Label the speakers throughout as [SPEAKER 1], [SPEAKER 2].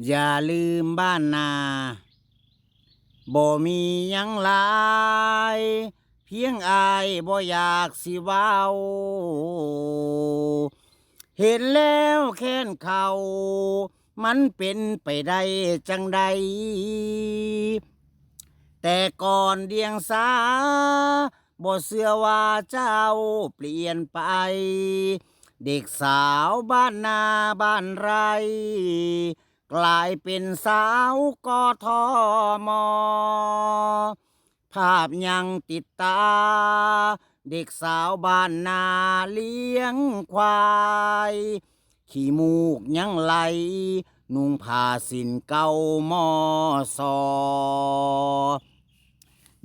[SPEAKER 1] อย่าลืมบ้านนาบ่มีหยังหลายเพียงอายบ่อยากสิเว้าเห็นแล้วแค้นเขามันเป็นไปได้จังใดแต่ก่อนเดียงสาบ่เชื่อว่าเจ้าเปลี่ยนไปเด็กสาวบ้านนาบ้านไรกลายเป็นสาวกทมภาพยังติดตาเด็กสาวบ้านนาเลี้ยงควายขี้มูกยังไหลนุ่งผ้าสิ้นเก่ามอสอ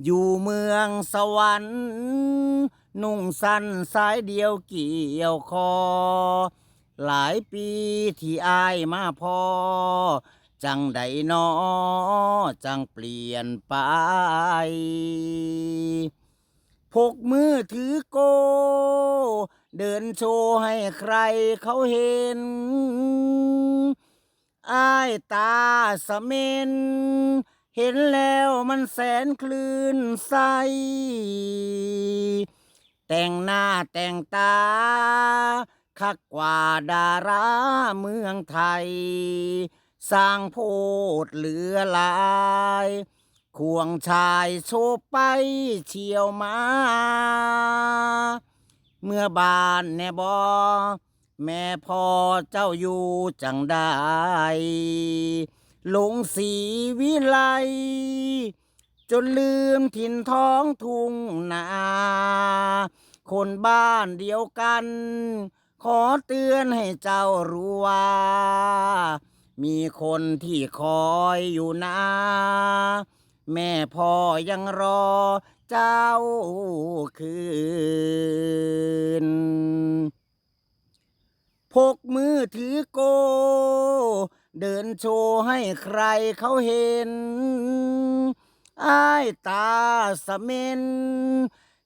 [SPEAKER 1] อยู่เมืองสวรรค์นุ่งสั้นสายเดียวเกี่ยวคอหลายปีที่อายมาพอจังใดนอจังเปลี่ยนไปพกมือถือโกเดินโชว์ให้ใครเขาเห็นอ้ายตาสะเม็นเห็นแล้วมันแสนคลื่นไสแต่งหน้าแต่งตาคักกว่าดาราเมืองไทยสร้างโพดเหลือหลายควงชายโชบไปเชี่ยวมาเมื่อบานแน่บอแม่พ่อเจ้าอยู่จังได้หลงสีวิไลจนลืมถิ่นท้องทุ่งนาคนบ้านเดียวกันขอเตือนให้เจ้ารู้ว่ามีคนที่คอยอยู่นะแม่พ่อยังรอเจ้าคืนพกมือถือโกเดินโชว์ให้ใครเขาเห็นอ้ายตาสะเม็น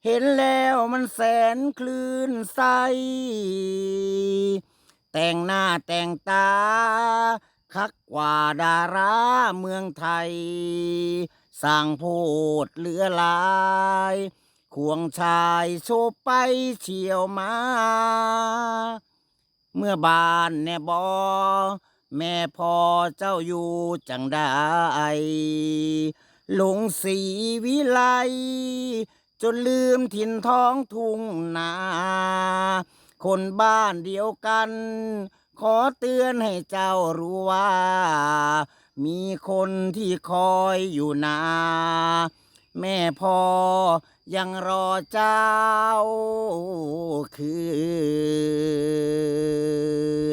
[SPEAKER 1] เห็นแล้วมันแสนคลื่นไสแต่งหน้าแต่งตาคักกว่าดาราเมืองไทยสร้างโพดเหลือหลายควงชายโชบไปเชี่ยวมาเมื่อบานแน่บอแม่พ่อเจ้าอยู่จังได้หลงสีวิไลจนลืมถิ่นท้องทุ่งนาคนบ้านเดียวกันขอเตือนให้เจ้ารู้ว่ามีคนที่คอยอยู่นาแม่พ่อยังรอเจ้าคื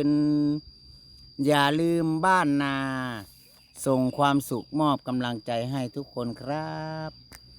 [SPEAKER 1] นอย่าลืมบ้านนาส่งความสุขมอบกำลังใจให้ทุกคนครับ